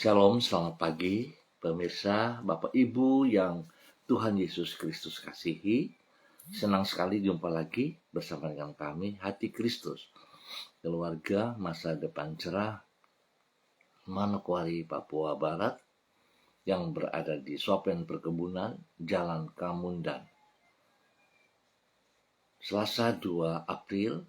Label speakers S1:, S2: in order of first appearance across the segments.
S1: Shalom, selamat pagi pemirsa, Bapak Ibu yang Tuhan Yesus Kristus kasihi. Senang sekali jumpa lagi bersama dengan kami, Hati Kristus, keluarga masa depan cerah Manokwari, Papua Barat, yang berada di Sopen Perkebunan, Jalan Kamundan. Selasa 2 April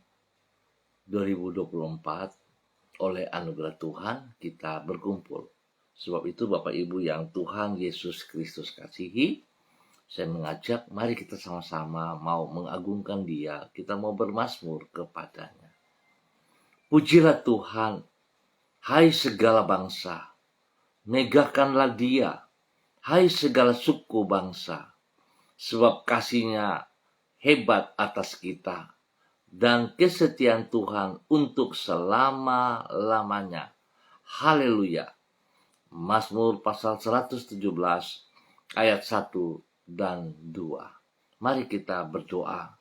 S1: 2024, oleh anugerah Tuhan kita berkumpul. Sebab itu Bapak Ibu yang Tuhan Yesus Kristus kasihi, saya mengajak mari kita sama-sama mau mengagungkan Dia, kita mau bermazmur kepadanya. Pujilah Tuhan, hai segala bangsa, megahkanlah Dia, hai segala suku bangsa, sebab kasih-Nya hebat atas kita, dan kesetiaan Tuhan untuk selama-lamanya. Haleluya. Mazmur pasal 117 ayat 1 dan 2. Mari kita berdoa.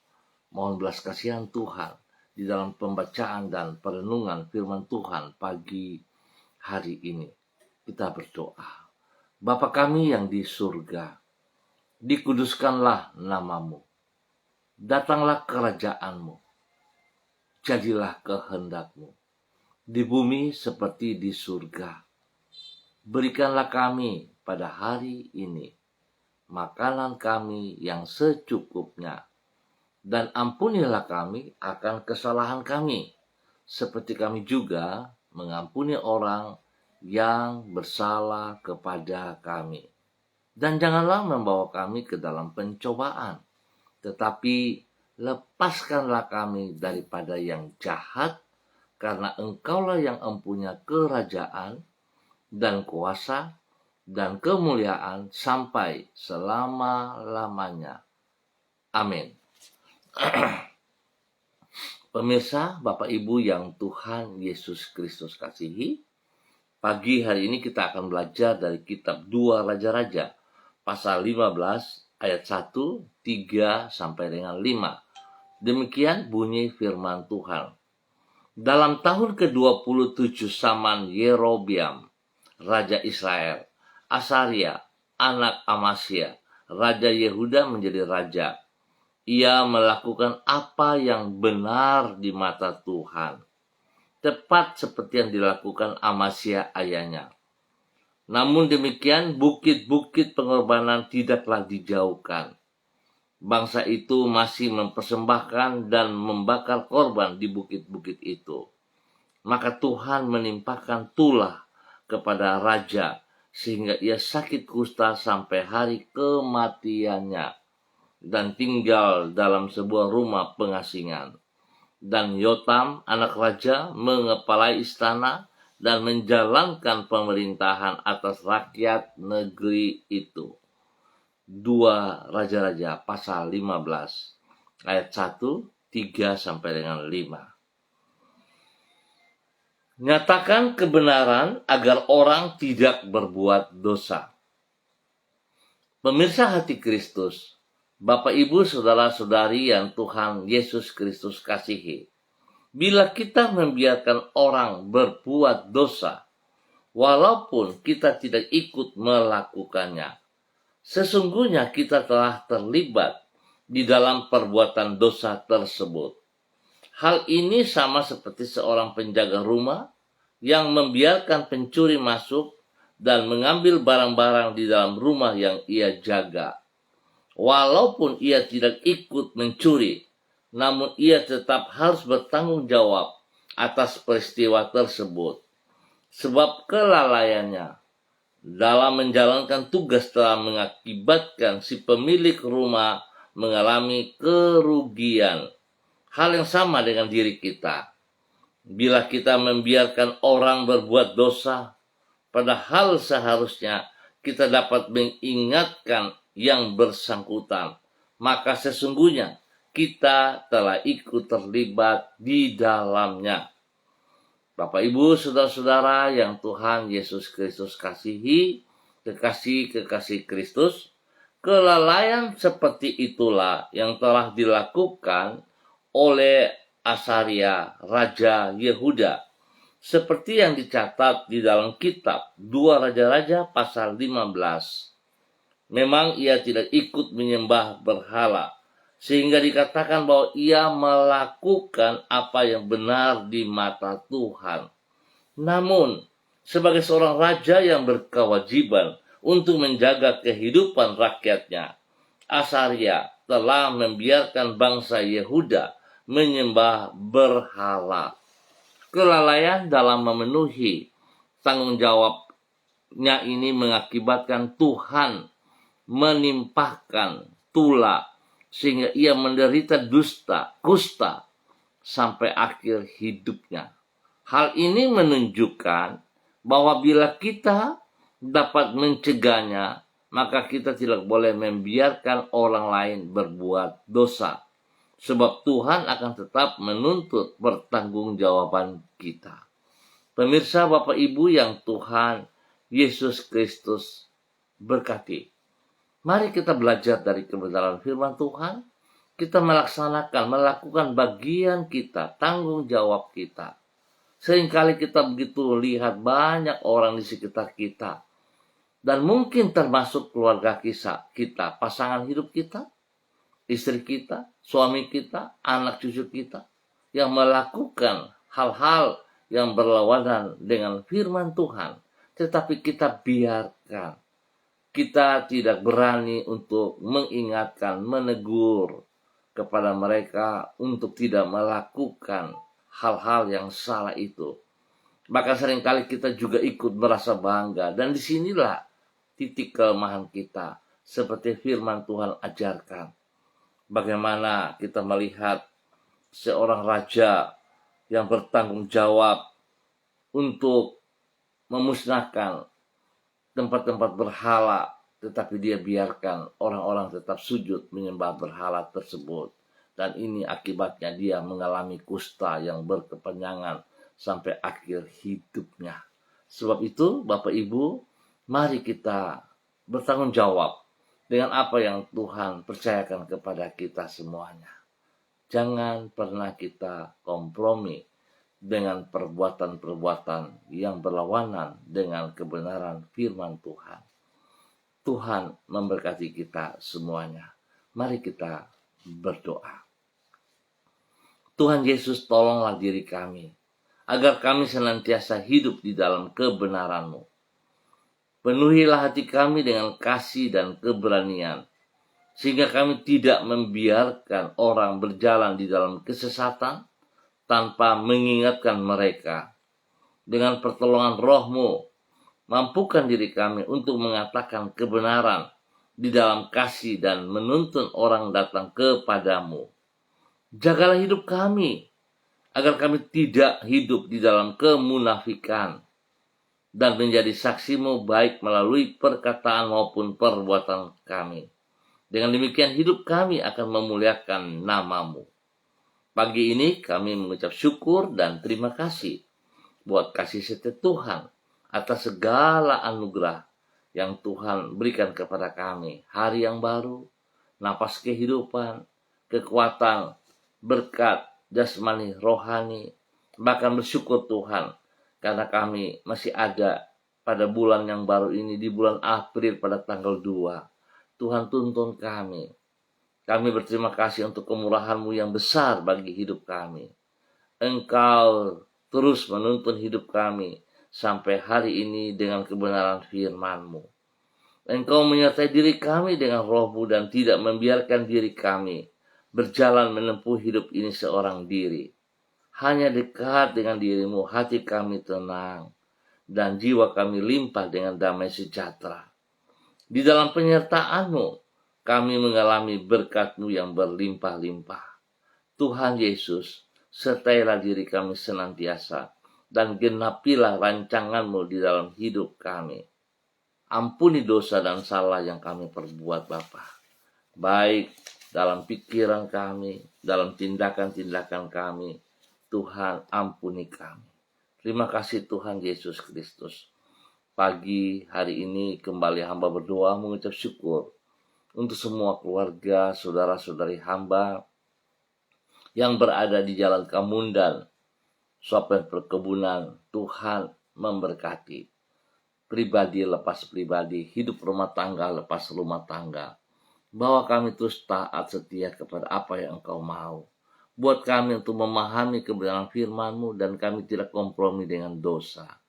S1: Mohon belas kasihan Tuhan di dalam pembacaan dan perenungan firman Tuhan pagi hari ini. Kita berdoa. Bapa kami yang di surga, dikuduskanlah namamu. Datanglah kerajaan-Mu. Jadilah kehendak-Mu di bumi seperti di surga. Berikanlah kami pada hari ini makanan kami yang secukupnya, dan ampunilah kami akan kesalahan kami, seperti kami juga mengampuni orang yang bersalah kepada kami. Dan janganlah membawa kami ke dalam pencobaan, tetapi lepaskanlah kami daripada yang jahat, karena Engkaulah yang empunya kerajaan dan kuasa dan kemuliaan sampai selama-lamanya. Amin. Pemirsa, Bapak Ibu yang Tuhan Yesus Kristus kasihi, pagi hari ini kita akan belajar dari kitab 2 Raja-Raja, pasal 15 ayat 1, 3 sampai dengan 5. Demikian bunyi firman Tuhan. Dalam tahun ke-27 zaman Yerobeam, Raja Israel, Asaria, anak Amasya, Raja Yehuda menjadi raja. Ia melakukan apa yang benar di mata Tuhan, tepat seperti yang dilakukan Amasya ayahnya. Namun demikian, bukit-bukit pengorbanan tidaklah dijauhkan. Bangsa itu masih mempersembahkan dan membakar korban di bukit-bukit itu. Maka Tuhan menimpakan tulah kepada raja, sehingga ia sakit kusta sampai hari kematiannya, dan tinggal dalam sebuah rumah pengasingan. Dan Yotam, anak raja, mengepalai istana dan menjalankan pemerintahan atas rakyat negeri itu. 2 Raja-Raja pasal 15 ayat 1, 3 sampai dengan 5. Nyatakan kebenaran agar orang tidak berbuat dosa. Pemirsa Hati Kristus, Bapak Ibu saudara-saudari yang Tuhan Yesus Kristus kasihi, bila kita membiarkan orang berbuat dosa, walaupun kita tidak ikut melakukannya, sesungguhnya kita telah terlibat di dalam perbuatan dosa tersebut. Hal ini sama seperti seorang penjaga rumah yang membiarkan pencuri masuk dan mengambil barang-barang di dalam rumah yang ia jaga. Walaupun ia tidak ikut mencuri, namun ia tetap harus bertanggung jawab atas peristiwa tersebut. Sebab kelalaiannya dalam menjalankan tugas telah mengakibatkan si pemilik rumah mengalami kerugian. Hal yang sama dengan diri kita. Bila kita membiarkan orang berbuat dosa, padahal seharusnya kita dapat mengingatkan yang bersangkutan, maka sesungguhnya kita telah ikut terlibat di dalamnya. Bapak Ibu saudara-saudara yang Tuhan Yesus Kristus kasihi, kekasih Kristus, kelalaian seperti itulah yang telah dilakukan oleh Asaria, Raja Yehuda, seperti yang dicatat di dalam kitab 2 Raja-Raja pasal 15. Memang ia tidak ikut menyembah berhala, sehingga dikatakan bahwa ia melakukan apa yang benar di mata Tuhan. Namun, sebagai seorang raja yang berkewajiban untuk menjaga kehidupan rakyatnya, Asaria telah membiarkan bangsa Yehuda menyembah berhala. Kelalaian dalam memenuhi tanggung jawabnya ini mengakibatkan Tuhan menimpahkan tula sehingga ia menderita kusta sampai akhir hidupnya. Hal ini menunjukkan bahwa bila kita dapat mencegahnya, maka kita tidak boleh membiarkan orang lain berbuat dosa. Sebab Tuhan akan tetap menuntut pertanggungjawaban kita. Pemirsa, Bapak Ibu yang Tuhan Yesus Kristus berkati. Mari kita belajar dari kebenaran firman Tuhan. Kita melakukan bagian kita, tanggung jawab kita. Seringkali kita begitu lihat banyak orang di sekitar kita. Dan mungkin termasuk keluarga kita, pasangan hidup kita, istri kita, suami kita, anak cucu kita, yang melakukan hal-hal yang berlawanan dengan firman Tuhan. Tetapi kita biarkan. Kita tidak berani untuk mengingatkan, menegur kepada mereka untuk tidak melakukan hal-hal yang salah itu. Maka seringkali kita juga ikut merasa bangga. Dan disinilah titik kelemahan kita. Seperti firman Tuhan ajarkan. Bagaimana kita melihat seorang raja yang bertanggung jawab untuk memusnahkan tempat-tempat berhala, tetapi dia biarkan orang-orang tetap sujud menyembah berhala tersebut. Dan ini akibatnya dia mengalami kusta yang berkepanjangan sampai akhir hidupnya. Sebab itu, Bapak Ibu, mari kita bertanggung jawab dengan apa yang Tuhan percayakan kepada kita semuanya. Jangan pernah kita kompromi dengan perbuatan-perbuatan yang berlawanan dengan kebenaran firman Tuhan. Tuhan memberkati kita semuanya. Mari kita berdoa. Tuhan Yesus, tolonglah diri kami, agar kami senantiasa hidup di dalam kebenaran-Mu. Penuhilah hati kami dengan kasih dan keberanian, sehingga kami tidak membiarkan orang berjalan di dalam kesesatan tanpa mengingatkan mereka. Dengan pertolongan Roh-Mu, mampukan diri kami untuk mengatakan kebenaran di dalam kasih dan menuntun orang datang kepadamu. Jagalah hidup kami, agar kami tidak hidup di dalam kemunafikan dan menjadi saksi-Mu baik melalui perkataan maupun perbuatan kami. Dengan demikian hidup kami akan memuliakan nama-Mu. Pagi ini kami mengucap syukur dan terima kasih buat kasih setia Tuhan atas segala anugerah yang Tuhan berikan kepada kami. Hari yang baru, napas kehidupan, kekuatan, berkat, jasmani, rohani. Bahkan bersyukur Tuhan karena kami masih ada pada bulan yang baru ini, di bulan April pada tanggal 2. Tuhan tuntun kami. Kami berterima kasih untuk kemurahan-Mu yang besar bagi hidup kami. Engkau terus menuntun hidup kami sampai hari ini dengan kebenaran firman-Mu. Engkau menyertai diri kami dengan Roh-Mu dan tidak membiarkan diri kami berjalan menempuh hidup ini seorang diri. Hanya dekat dengan diri-Mu, hati kami tenang, dan jiwa kami limpah dengan damai sejahtera. Di dalam penyertaan-Mu, kami mengalami berkat-Mu yang berlimpah-limpah. Tuhan Yesus, sertailah diri kami senantiasa, dan genapilah rancangan-Mu di dalam hidup kami. Ampuni dosa dan salah yang kami perbuat, Bapa. Baik dalam pikiran kami, dalam tindakan-tindakan kami, Tuhan ampuni kami. Terima kasih Tuhan Yesus Kristus. Pagi hari ini kembali hamba berdoa mengucap syukur untuk semua keluarga, saudara-saudari hamba yang berada di Jalan Kamundan, sopir perkebunan. Tuhan memberkati. Pribadi lepas pribadi, hidup rumah tangga lepas rumah tangga. Bahwa kami terus taat setia kepada apa yang Engkau mau. Buat kami untuk memahami kebenaran firman-Mu dan kami tidak kompromi dengan dosa.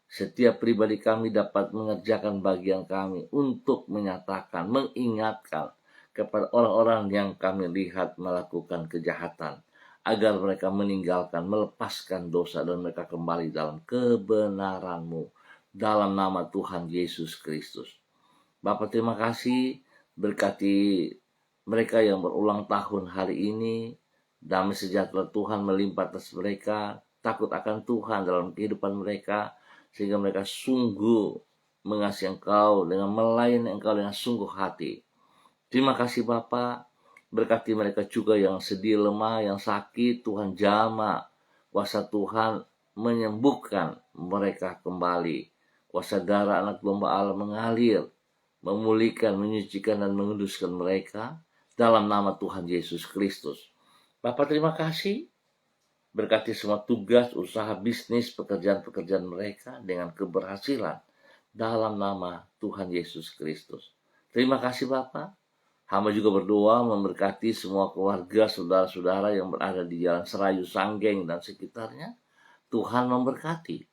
S1: Setiap pribadi kami dapat mengerjakan bagian kami untuk menyatakan, mengingatkan kepada orang-orang yang kami lihat melakukan kejahatan, agar mereka meninggalkan, melepaskan dosa dan mereka kembali dalam kebenaran-Mu, dalam nama Tuhan Yesus Kristus. Bapa, terima kasih, berkati mereka yang berulang tahun hari ini. Damai sejahtera Tuhan melimpah atas mereka, takut akan Tuhan dalam kehidupan mereka, sehingga mereka sungguh mengasihi Engkau dengan melayani Engkau dengan sungguh hati. Terima kasih Bapa, berkati mereka juga yang sedih, lemah, yang sakit. Tuhan jamah, kuasa Tuhan menyembuhkan mereka kembali. Kuasa darah anak domba Allah mengalir, memulihkan, menyucikan, dan menguduskan mereka dalam nama Tuhan Yesus Kristus. Bapak terima kasih, berkati semua tugas, usaha, bisnis, pekerjaan-pekerjaan mereka dengan keberhasilan dalam nama Tuhan Yesus Kristus. Terima kasih Bapak. Hamba juga berdoa memberkati semua keluarga, saudara-saudara yang berada di Jalan Serayu, Sanggeng, dan sekitarnya. Tuhan memberkati,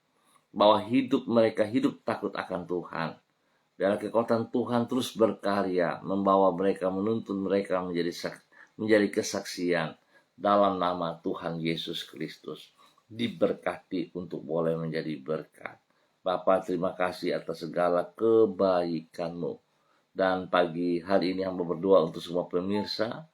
S1: bahwa hidup mereka hidup takut akan Tuhan. Dan kekuatan Tuhan terus berkarya, membawa mereka, menuntun mereka menjadi kesaksian dalam nama Tuhan Yesus Kristus. Diberkati untuk boleh menjadi berkat. Bapa, terima kasih atas segala kebaikan-Mu. Dan pagi hari ini hamba berdoa untuk semua pemirsa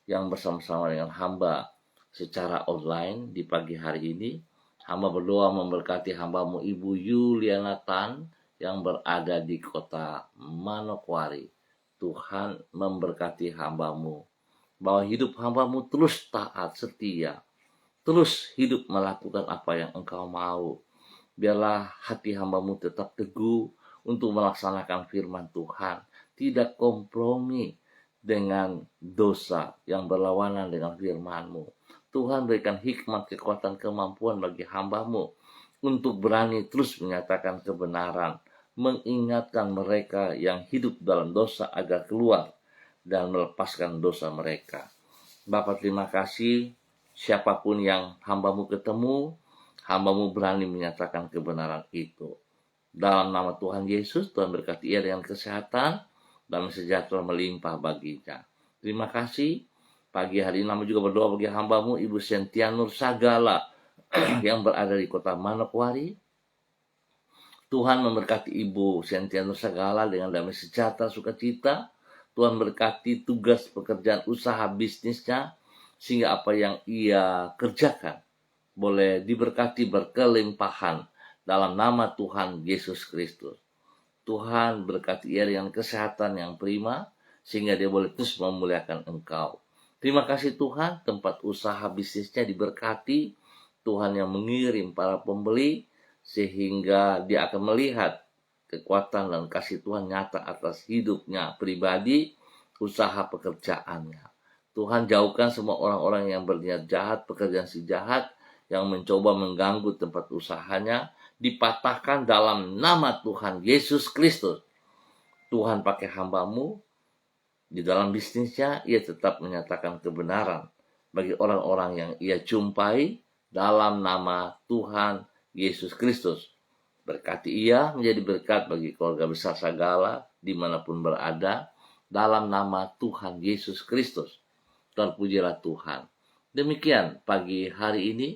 S1: yang bersama-sama dengan hamba secara online di pagi hari ini. Hamba berdoa memberkati hamba-Mu Ibu Yuliana Tan yang berada di kota Manokwari. Tuhan memberkati hamba-Mu, bahwa hidup hamba-Mu terus taat setia, terus hidup melakukan apa yang Engkau mau. Biarlah hati hamba-Mu tetap teguh untuk melaksanakan firman Tuhan, tidak kompromi dengan dosa yang berlawanan dengan firman-Mu. Tuhan berikan hikmat, kekuatan, kemampuan bagi hamba-Mu untuk berani terus menyatakan kebenaran, mengingatkan mereka yang hidup dalam dosa agar keluar dan melepaskan dosa mereka. Bapak terima kasih, siapapun yang hamba-Mu ketemu, hamba-Mu berani menyatakan kebenaran itu. Dalam nama Tuhan Yesus, Tuhan berkati ia dengan kesehatan dan sejahtera melimpah baginya. Terima kasih. Pagi hari ini hamba juga berdoa bagi hamba-Mu Ibu Sentia Nur Sagala yang berada di kota Manokwari. Tuhan memberkati Ibu Sentia Nur Sagala dengan damai sejahtera, sukacita. Tuhan berkati tugas pekerjaan usaha bisnisnya, sehingga apa yang ia kerjakan boleh diberkati berkelimpahan dalam nama Tuhan Yesus Kristus. Tuhan berkati ia dengan kesehatan yang prima, sehingga dia boleh terus memuliakan Engkau. Terima kasih Tuhan, tempat usaha bisnisnya diberkati. Tuhan yang mengirim para pembeli, sehingga dia akan melihat kekuatan dan kasih Tuhan nyata atas hidupnya pribadi, usaha pekerjaannya. Tuhan jauhkan semua orang-orang yang berniat jahat, pekerjaan si jahat, yang mencoba mengganggu tempat usahanya, dipatahkan dalam nama Tuhan Yesus Kristus. Tuhan pakai hamba-Mu di dalam bisnisnya, ia tetap menyatakan kebenaran bagi orang-orang yang ia jumpai dalam nama Tuhan Yesus Kristus. Berkati ia menjadi berkat bagi keluarga besar Sagala dimanapun berada dalam nama Tuhan Yesus Kristus. Terpujilah Tuhan. Demikian pagi hari ini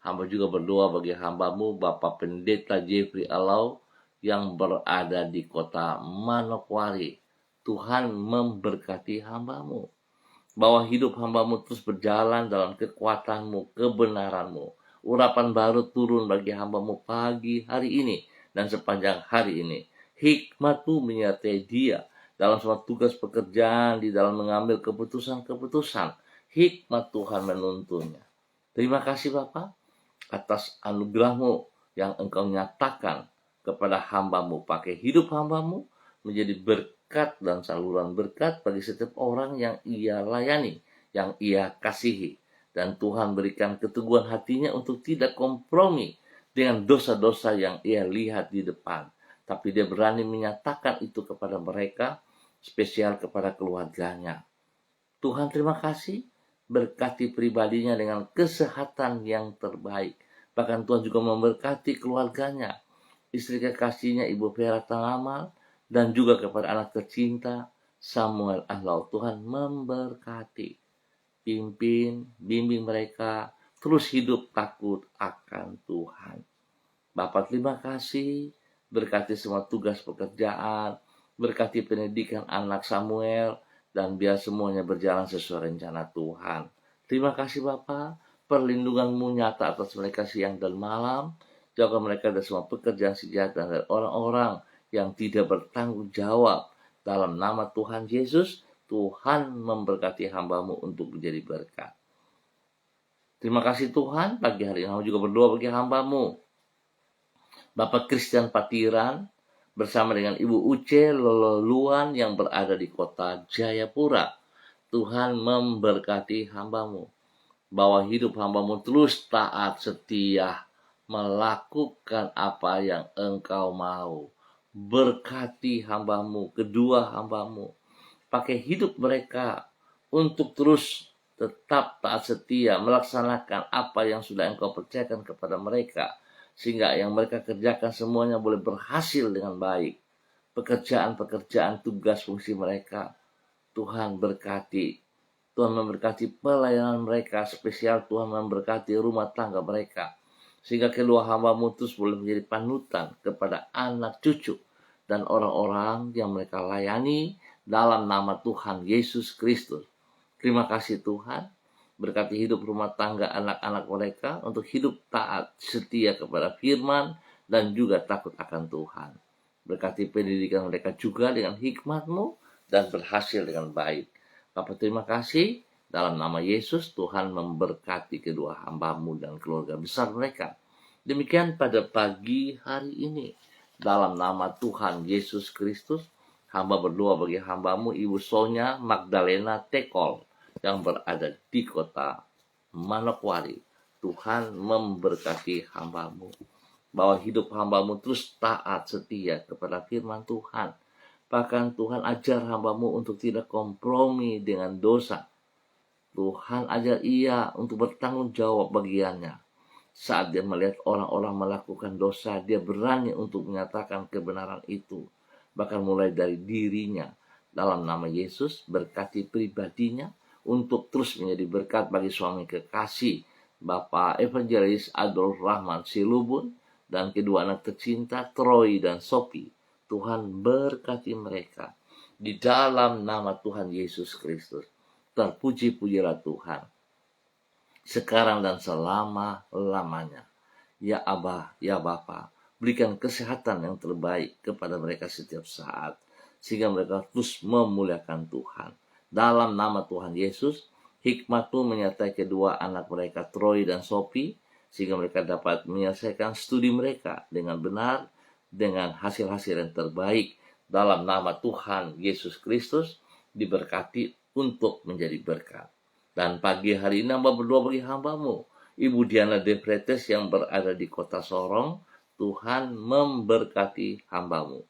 S1: hamba juga berdoa bagi hamba-Mu Bapak Pendeta Jeffrey Alau yang berada di kota Manokwari. Tuhan memberkati hamba-Mu, bahwa hidup hamba-Mu terus berjalan dalam kekuatan-Mu, kebenaran-Mu. Urapan baru turun bagi hamba-Mu pagi hari ini dan sepanjang hari ini. Hikmat-Mu menyertai dia dalam semua tugas pekerjaan, di dalam mengambil keputusan-keputusan. Hikmat Tuhan menuntunnya. Terima kasih Bapak atas anugerah-Mu yang Engkau nyatakan kepada hamba-Mu. Pakai hidup hamba-Mu menjadi berkat dan saluran berkat bagi setiap orang yang ia layani, yang ia kasihi. Dan Tuhan berikan keteguhan hatinya untuk tidak kompromi dengan dosa-dosa yang ia lihat di depan. Tapi dia berani menyatakan itu kepada mereka, spesial kepada keluarganya. Tuhan terima kasih, berkati pribadinya dengan kesehatan yang terbaik. Bahkan Tuhan juga memberkati keluarganya, istri kekasihnya Ibu Vera Tangamal, dan juga kepada anak tercinta Samuel Ahlau. Tuhan memberkati, pimpin, bimbing mereka, terus hidup takut akan Tuhan. Bapak terima kasih, berkati semua tugas pekerjaan, berkati pendidikan anak Samuel, dan biar semuanya berjalan sesuai rencana Tuhan. Terima kasih Bapak, perlindungan-Mu nyata atas mereka siang dan malam, jaga mereka dari semua pekerjaan sejahat dan dari orang-orang yang tidak bertanggung jawab. Dalam nama Tuhan Yesus, Tuhan memberkati hamba-Mu untuk menjadi berkat. Terima kasih Tuhan, pagi hari ini juga berdoa bagi hamba-Mu, Bapak Christian Patiran, bersama dengan Ibu Uce Lololuan yang berada di kota Jayapura. Tuhan memberkati hamba-Mu, bahwa hidup hamba-Mu terus taat setia, melakukan apa yang Engkau mau. Berkati hamba-Mu, kedua hamba-Mu, pakai hidup mereka untuk terus tetap taat setia, melaksanakan apa yang sudah Engkau percayakan kepada mereka, sehingga yang mereka kerjakan semuanya boleh berhasil dengan baik. Pekerjaan-pekerjaan, tugas, fungsi mereka, Tuhan berkati. Tuhan memberkati pelayanan mereka, spesial Tuhan memberkati rumah tangga mereka, sehingga kedua hamba-Mu terus boleh menjadi panutan kepada anak cucu dan orang-orang yang mereka layani dalam nama Tuhan Yesus Kristus. Terima kasih Tuhan, berkati hidup rumah tangga anak-anak mereka untuk hidup taat, setia kepada firman, dan juga takut akan Tuhan. Berkati pendidikan mereka juga dengan hikmat-Mu dan berhasil dengan baik. Bapak terima kasih, dalam nama Yesus Tuhan memberkati kedua hamba-Mu dan keluarga besar mereka. Demikian pada pagi hari ini, dalam nama Tuhan Yesus Kristus, hamba berdoa bagi hamba-Mu Ibu Sonya Magdalena Tekol yang berada di kota Manokwari. Tuhan memberkati hamba-Mu, bahwa hidup hamba-Mu terus taat setia kepada firman Tuhan. Bahkan Tuhan ajar hamba-Mu untuk tidak kompromi dengan dosa. Tuhan ajar ia untuk bertanggung jawab bagiannya. Saat dia melihat orang-orang melakukan dosa, dia berani untuk menyatakan kebenaran itu. Bahkan mulai dari dirinya. Dalam nama Yesus, berkati pribadinya untuk terus menjadi berkat bagi suami kekasih, Bapak Evangelis Adolf Rahman Silubun, dan kedua anak tercinta, Troy dan Sophie. Tuhan berkati mereka. Di dalam nama Tuhan Yesus Kristus. Terpuji-pujilah Tuhan, sekarang dan selama-lamanya. Ya Abah, ya Bapa, berikan kesehatan yang terbaik kepada mereka setiap saat, sehingga mereka terus memuliakan Tuhan. Dalam nama Tuhan Yesus, hikmat-Mu menyertai kedua anak mereka, Troy dan Sophie, sehingga mereka dapat menyelesaikan studi mereka dengan benar, dengan hasil-hasil yang terbaik. Dalam nama Tuhan Yesus Kristus, diberkati untuk menjadi berkat. Dan pagi hari ini hamba berdoa bagi hamba-Mu, Ibu Diana De Pretes yang berada di kota Sorong. Tuhan memberkati hamba-Mu,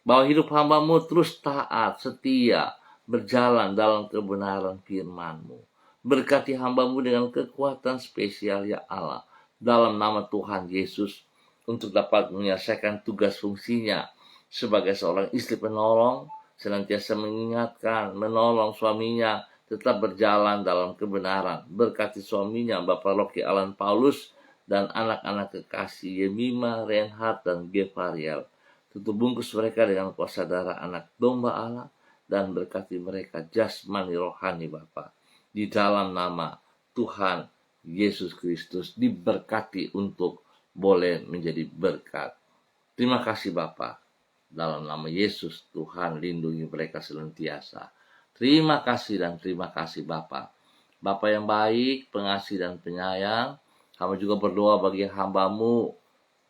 S1: bahwa hidup hamba-Mu terus taat, setia, berjalan dalam kebenaran firman-Mu. Berkati hamba-Mu dengan kekuatan spesial ya Allah, dalam nama Tuhan Yesus, untuk dapat menyelesaikan tugas fungsinya sebagai seorang istri penolong, senantiasa mengingatkan, menolong suaminya tetap berjalan dalam kebenaran. Berkati suaminya, Bapak Rocky Alan Paulus, dan anak-anak kekasih Yemima, Reinhard, dan Gevariel. Tutup bungkus mereka dengan kuasa darah anak domba Allah, dan berkati mereka jasmani rohani Bapa. Di dalam nama Tuhan Yesus Kristus, diberkati untuk boleh menjadi berkat. Terima kasih Bapa. Dalam nama Yesus, Tuhan lindungi mereka senantiasa. Terima kasih dan terima kasih Bapa. Bapa yang baik, pengasih dan penyayang, kami juga berdoa bagi hamba-Mu,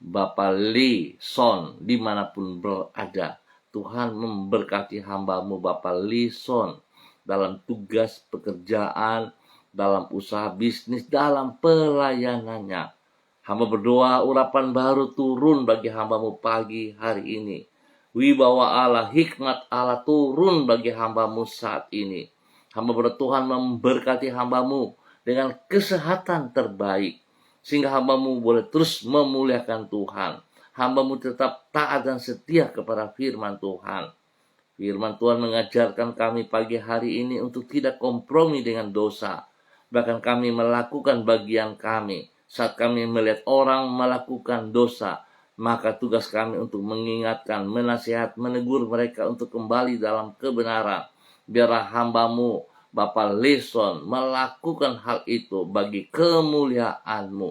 S1: Bapak Lee Son, dimanapun berada. Tuhan memberkati hamba-Mu, Bapak Lee Son, dalam tugas pekerjaan, dalam usaha bisnis, dalam pelayanannya. Hamba berdoa urapan baru turun bagi hambamu pagi hari ini. Wibawa Allah, hikmat Allah turun bagi hambamu saat ini. Hamba berdoa Tuhan memberkati hambamu dengan kesehatan terbaik, sehingga hambamu boleh terus memuliakan Tuhan. Hambamu tetap taat dan setia kepada firman Tuhan. Firman Tuhan mengajarkan kami pagi hari ini untuk tidak kompromi dengan dosa. Bahkan kami melakukan bagian kami. Saat kami melihat orang melakukan dosa, maka tugas kami untuk mengingatkan, menasihat, menegur mereka untuk kembali dalam kebenaran. Biarlah hambamu, Bapak Leson, melakukan hal itu bagi kemuliaan-Mu.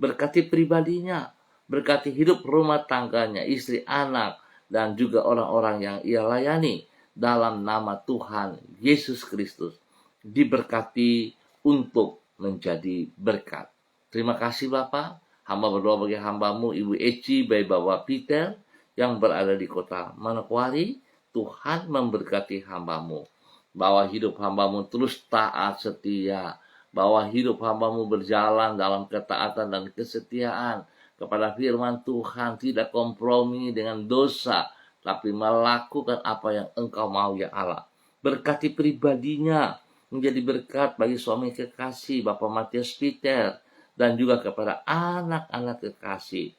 S1: Berkati pribadinya, berkati hidup rumah tangganya, istri, anak, dan juga orang-orang yang ia layani. Dalam nama Tuhan Yesus Kristus, diberkati untuk menjadi berkat. Terima kasih Bapak. Hamba berdoa bagi hambamu Ibu Eci by Bapak Peter yang berada di kota Manokwari. Tuhan memberkati hambamu. Bahwa hidup hambamu terus taat setia. Bahwa hidup hambamu berjalan dalam ketaatan dan kesetiaan kepada firman Tuhan. Tidak kompromi dengan dosa, tapi melakukan apa yang Engkau mau ya Allah. Berkati pribadinya menjadi berkat bagi suami kekasih Bapak Matius Peter, dan juga kepada anak-anak kekasih.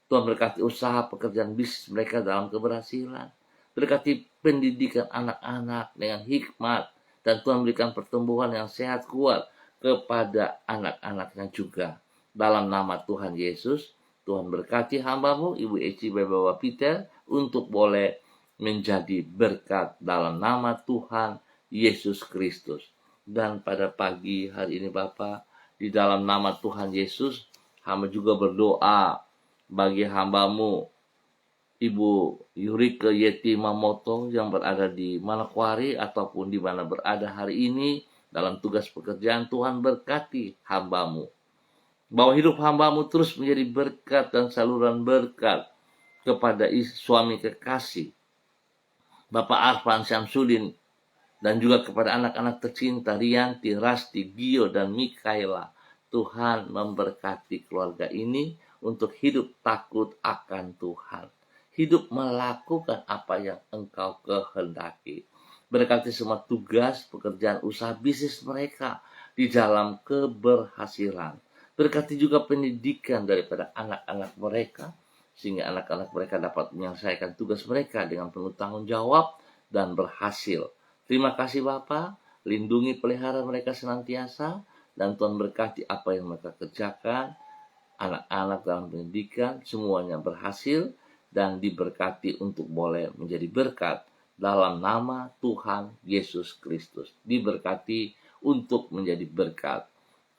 S1: Tuhan berkati usaha pekerjaan bisnis mereka dalam keberhasilan. Berkati pendidikan anak-anak dengan hikmat. Dan Tuhan berikan pertumbuhan yang sehat kuat kepada anak-anaknya juga. Dalam nama Tuhan Yesus, Tuhan berkati hambamu Ibu Eci Bapak Peter untuk boleh menjadi berkat dalam nama Tuhan Yesus Kristus. Dan pada pagi hari ini Bapak, di dalam nama Tuhan Yesus, hamba juga berdoa bagi hambamu Ibu Yurike Yeti Mamoto yang berada di Manokwari ataupun di mana berada hari ini dalam tugas pekerjaan. Tuhan berkati hambamu. Bahwa hidup hambamu terus menjadi berkat dan saluran berkat kepada suami kekasih Bapak Arfan Syamsuddin, dan juga kepada anak-anak tercinta Rianti, Rasti, Gio, dan Mikaela. Tuhan memberkati keluarga ini untuk hidup takut akan Tuhan. Hidup melakukan apa yang Engkau kehendaki. Berkati semua tugas, pekerjaan, usaha, bisnis mereka di dalam keberhasilan. Berkati juga pendidikan daripada anak-anak mereka, sehingga anak-anak mereka dapat menyelesaikan tugas mereka dengan penuh tanggung jawab dan berhasil. Terima kasih Bapa, lindungi pelihara mereka senantiasa, dan Tuhan berkati apa yang mereka kerjakan, anak-anak dalam pendidikan, semuanya berhasil, dan diberkati untuk boleh menjadi berkat dalam nama Tuhan Yesus Kristus. Diberkati untuk menjadi berkat.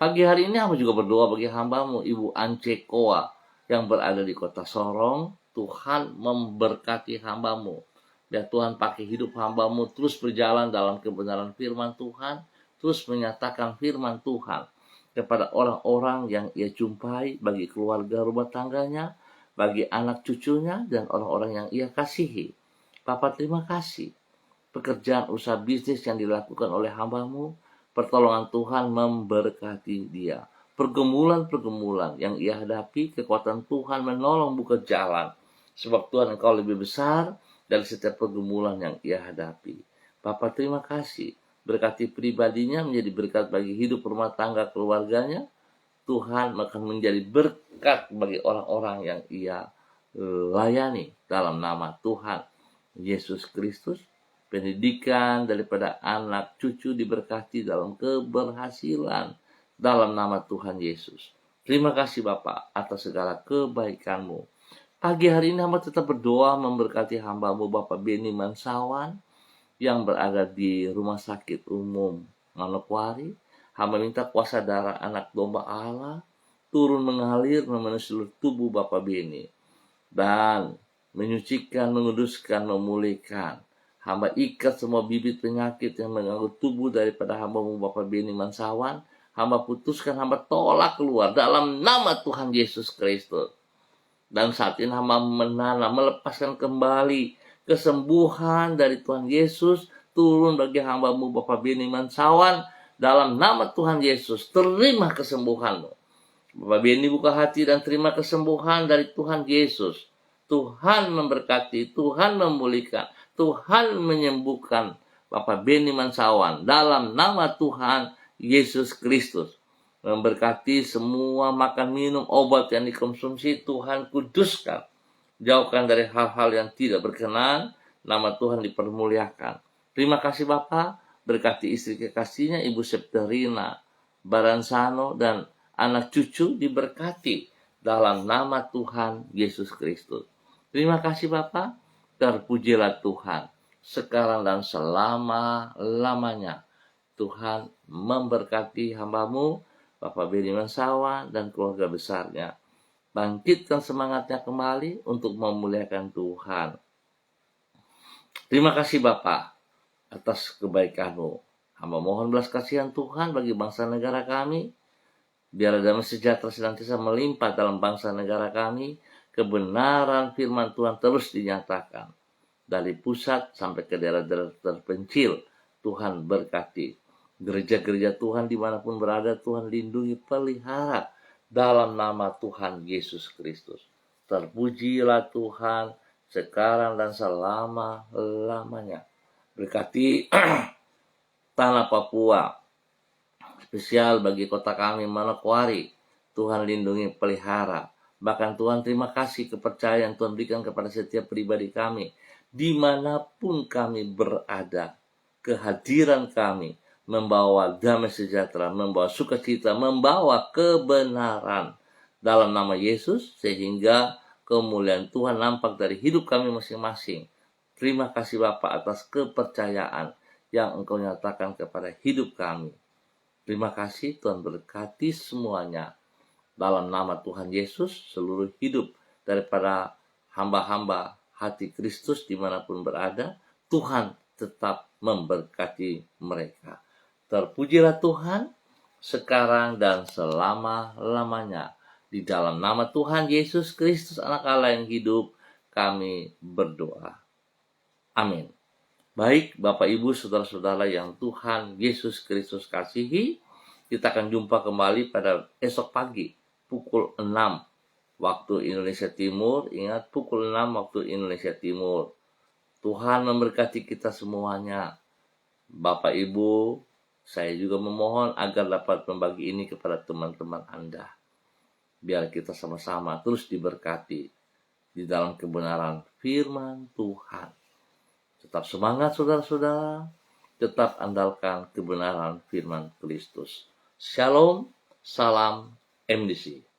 S1: Pagi hari ini hamba juga berdoa bagi hambamu Ibu Ance Koa yang berada di kota Sorong. Tuhan memberkati hambamu. Biar Tuhan pakai hidup hambamu terus berjalan dalam kebenaran firman Tuhan, terus menyatakan firman Tuhan kepada orang-orang yang ia jumpai, bagi keluarga rumah tangganya, bagi anak cucunya, dan orang-orang yang ia kasihi. Papa terima kasih. Pekerjaan usaha bisnis yang dilakukan oleh hambamu, pertolongan Tuhan memberkati dia. Pergumulan-pergumulan yang ia hadapi, kekuatan Tuhan menolong buka jalan. Sebab Tuhan Engkau lebih besar dari setiap pergumulan yang ia hadapi. Bapak terima kasih. Berkati pribadinya menjadi berkat bagi hidup rumah tangga keluarganya. Tuhan akan menjadi berkat bagi orang-orang yang ia layani dalam nama Tuhan Yesus Kristus. Pendidikan daripada anak cucu diberkati dalam keberhasilan dalam nama Tuhan Yesus. Terima kasih Bapak atas segala kebaikan-Mu. Pagi hari ini hamba tetap berdoa memberkati hambamu Bapak Beni Mansawan yang berada di Rumah Sakit Umum Manokwari. Hamba minta kuasa darah anak domba Allah turun mengalir memenuhi seluruh tubuh Bapak Beni dan menyucikan, menguduskan, memulihkan. Hamba ikat semua bibit penyakit yang mengganggu tubuh daripada hambamu Bapak Beni Mansawan. Hamba putuskan, hamba tolak keluar dalam nama Tuhan Yesus Kristus. Dan saat ini hamba menanam, melepaskan kembali kesembuhan dari Tuhan Yesus turun bagi hambamu Bapak Beni Mansawan, dalam nama Tuhan Yesus, terima kesembuhanmu. Bapak Beni buka hati dan terima kesembuhan dari Tuhan Yesus. Tuhan memberkati, Tuhan memulihkan, Tuhan menyembuhkan Bapak Beni Mansawan dalam nama Tuhan Yesus Kristus. Memberkati semua makan minum obat yang dikonsumsi, Tuhan kuduskan. Jauhkan dari hal-hal yang tidak berkenan, nama Tuhan dipermuliakan. Terima kasih Bapak, berkati istri kekasihnya Ibu Septerina Baransano dan anak cucu diberkati dalam nama Tuhan Yesus Kristus. Terima kasih Bapak, terpujilah Tuhan sekarang dan selama-lamanya. Tuhan memberkati hamba-Mu, Bapak Beni Mansawan dan keluarga besarnya. Bangkitkan semangatnya kembali untuk memuliakan Tuhan. Terima kasih Bapak atas kebaikan-Mu. Hamba mohon belas kasihan Tuhan bagi bangsa negara kami. Biar damai sejahtera senantiasa melimpah dalam bangsa negara kami. Kebenaran firman Tuhan terus dinyatakan. Dari pusat sampai ke daerah-daerah terpencil, Tuhan berkati. Gereja-gereja Tuhan dimanapun berada, Tuhan lindungi, pelihara dalam nama Tuhan Yesus Kristus. Terpujilah Tuhan sekarang dan selama-lamanya. Berkati tanah Papua, spesial bagi kota kami Manokwari. Tuhan lindungi, pelihara. Bahkan Tuhan terima kasih kepercayaan Tuhan berikan kepada setiap pribadi kami. Dimanapun kami berada, kehadiran kami membawa damai sejahtera, membawa sukacita, membawa kebenaran dalam nama Yesus, sehingga kemuliaan Tuhan nampak dari hidup kami masing-masing. Terima kasih Bapak atas kepercayaan yang Engkau nyatakan kepada hidup kami. Terima kasih, Tuhan berkati semuanya. Dalam nama Tuhan Yesus, seluruh hidup daripada hamba-hamba hati Kristus dimanapun berada, Tuhan tetap memberkati mereka. Terpujilah Tuhan sekarang dan selama-lamanya. Di dalam nama Tuhan Yesus Kristus, Anak Allah yang hidup, kami berdoa. Amin. Baik Bapak Ibu Saudara-saudara yang Tuhan Yesus Kristus kasihi, kita akan jumpa kembali pada esok pagi pukul 6 waktu Indonesia Timur. Ingat, pukul 6 waktu Indonesia Timur. Tuhan memberkati kita semuanya. Bapak Ibu, saya juga memohon agar dapat membagi ini kepada teman-teman Anda. Biar kita sama-sama terus diberkati di dalam kebenaran firman Tuhan. Tetap semangat saudara-saudara, tetap andalkan kebenaran firman Kristus. Shalom, salam MDC.